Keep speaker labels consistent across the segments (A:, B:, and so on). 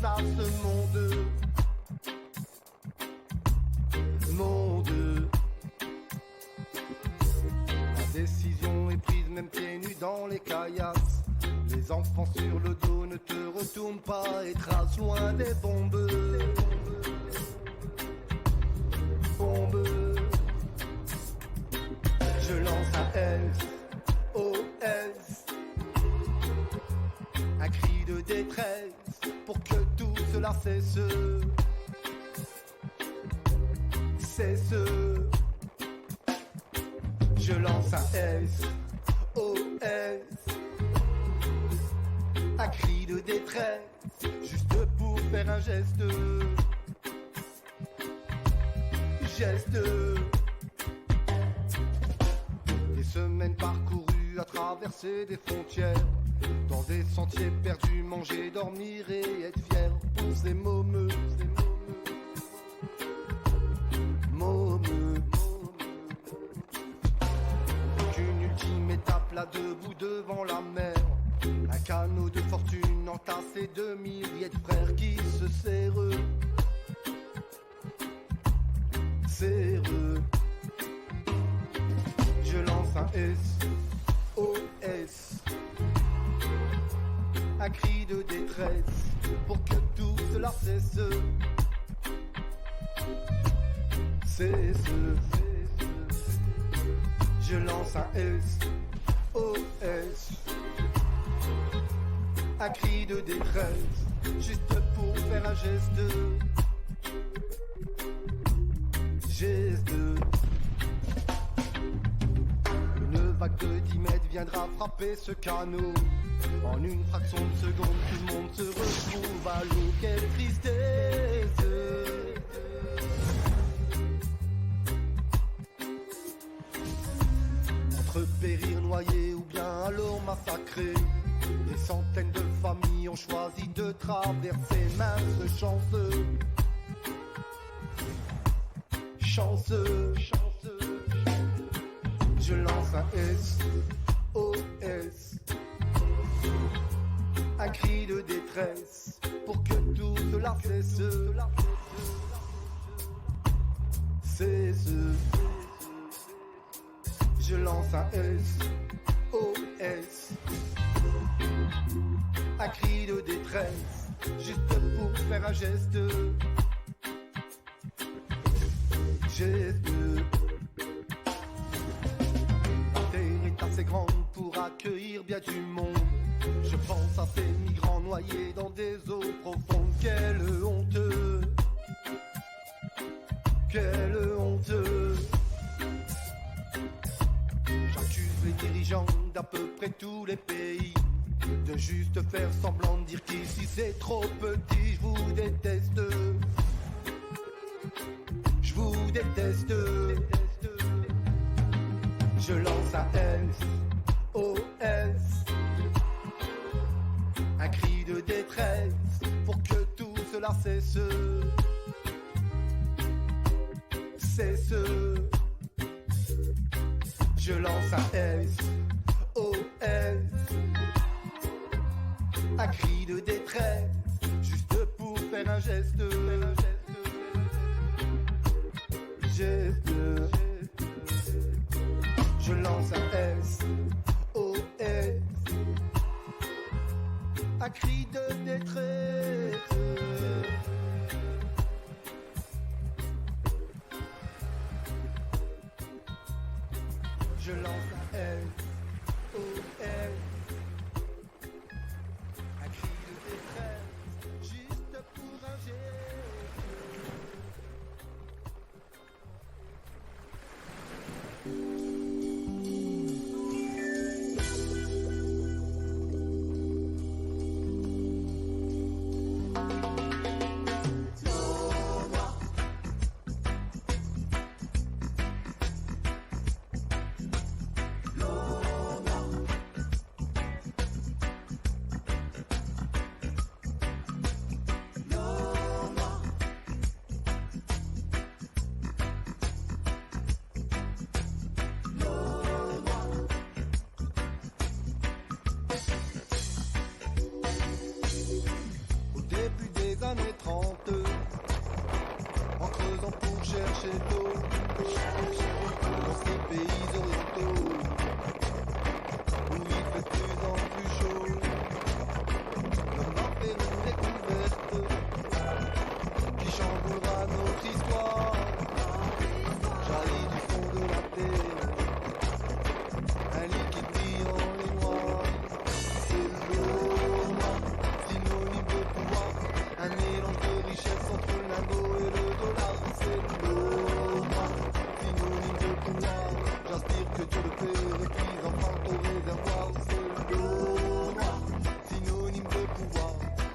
A: à ce monde. La décision est prise même pieds nus dans les caillasses. Les enfants sur le dos ne te retournent pas et tracent loin des bombes. Je lance un SOS, un cri de détresse pour que tout cela cesse. Je lance un SOS, un cri de détresse, juste pour faire un geste. Des semaines parcourues à traverser des frontières, dans des sentiers perdus, manger, dormir et être fier pour ces mômes. Qu'une ultime étape là debout devant la mer, un canot de fortune entassé de milliers de frères qui se serrent. Je lance un SOS, un cri de détresse pour que tout cela cesse. Je lance un SOS, un cri de détresse, juste pour faire un geste. Une vague de 10 mètres viendra frapper ce canot. En une fraction de seconde, tout le monde se retrouve à l'eau. Quelle tristesse! Entre périr noyé ou bien alors massacré, des centaines de familles ont choisi de traverser mince chanceux. Je lance un SOS, un cri de détresse pour que tout cela cesse. Je lance un SOS, un cri de détresse, juste pour faire un geste. La terre est assez grande pour accueillir bien du monde. Je pense à ces migrants noyés dans des eaux profondes. Quelle honte! Quelle honte! J'accuse les dirigeants d'à peu près tous les pays de juste faire semblant de dire qu'ici c'est trop petit. Je vous déteste. Je lance un SOS, un cri de détresse pour que tout cela cesse. Je lance un SOS, un cri de détresse juste pour faire un geste. Je lance un SOS, un cri de détresse. Je lance un SOS, un cri de détresse, juste pour un geste. années 30, en creusant pour chercher l'eau dans ces pays orientaux où il fait de plus en plus chaud. L'homme a fait une découverte qui chamboulera notre histoire. Jaillit du fond de la terre un liquide brillant et noir. C'est l'eau noire, synonyme de pouvoir, un mélange de richesse entre le lingot et le dollar. C'est l'eau noire, synonyme de pouvoir, j'inspire que Dieu le Père épuise enfin ton réservoir. C'est l'eau noire, synonyme de pouvoir,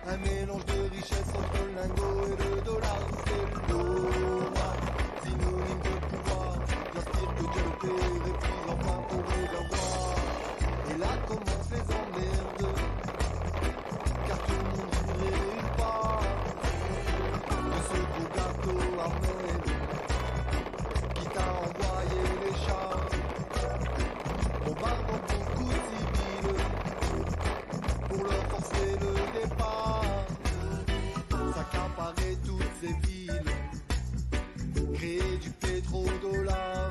A: un mélange de richesse entre le lingot et le dollar. C'est l'eau noire, synonyme de pouvoir, j'inspire que Dieu le Père épuise enfin ton réservoir. Et là commencent les emmerdes, car tout le monde voudrait nulle part de ce beau gâteau Ahmed qui t'a envoyé les chars, bombardant beaucoup de civils pour leur forcer le départ, s'accaparer toutes ces villes, créer du pétrodollar.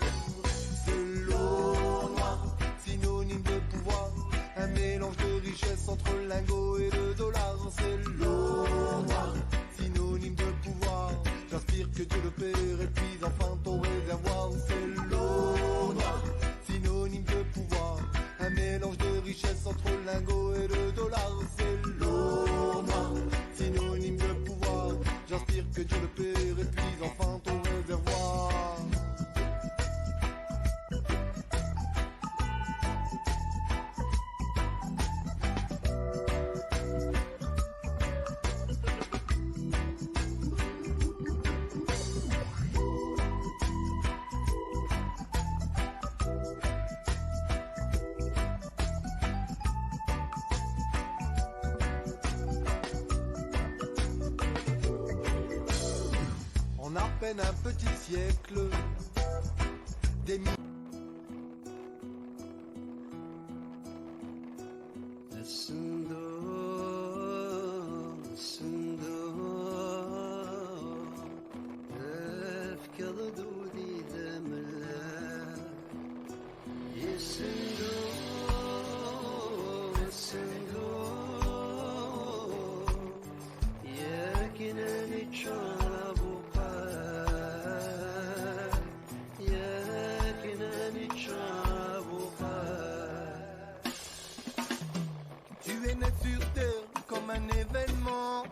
A: C'est l'eau noire, synonyme de pouvoir, un mélange de richesse entre le lingot et le dollar. C'est l'eau noire, synonyme de pouvoir, j'inspire que Dieu le Père épuise enfin ton réservoir. C'est l'eau noire, synonyme de pouvoir, un mélange de richesse entre le lingot et le dollar. C'est l'eau noire, synonyme de pouvoir, j'inspire que Dieu le Père épuise enfin ton réservoir. En à peine un petit siècle, des Tu es né sur terre comme un événement.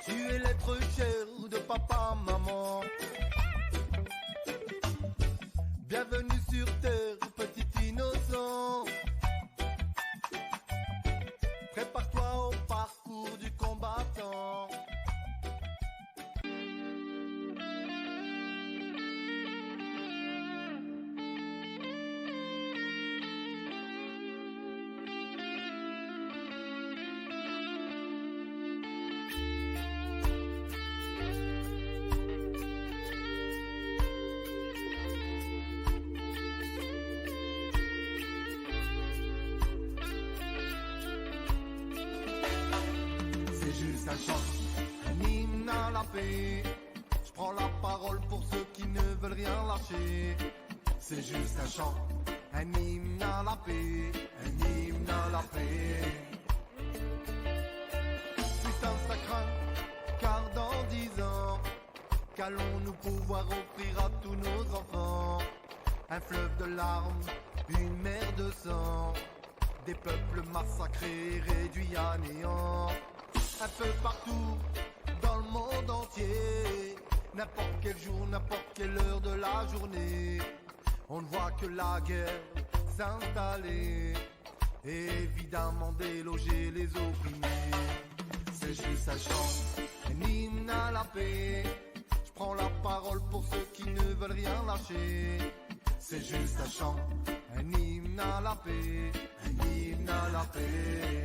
A: Tu es l'être cher de papa, maman. Bienvenue sur terre, petit innocent. Prépare-toi au parcours du combattant. Juste un chant, un hymne à la paix. Je prends la parole pour ceux qui ne veulent rien lâcher. C'est juste un chant, un hymne à la paix, un hymne à la paix. Putain ça craint, car dans 10 ans, qu'allons-nous pouvoir offrir à tous nos enfants? Un fleuve de larmes, une mer de sang, des peuples massacrés, réduits à néant. Un peu partout, dans le monde entier, n'importe quel jour, n'importe quelle heure de la journée, on ne voit que la guerre s'installer, et évidemment déloger les opprimés. C'est juste un chant, un hymne à la paix. Je prends la parole pour ceux qui ne veulent rien lâcher. C'est juste un chant, un hymne à la paix, un hymne à la paix.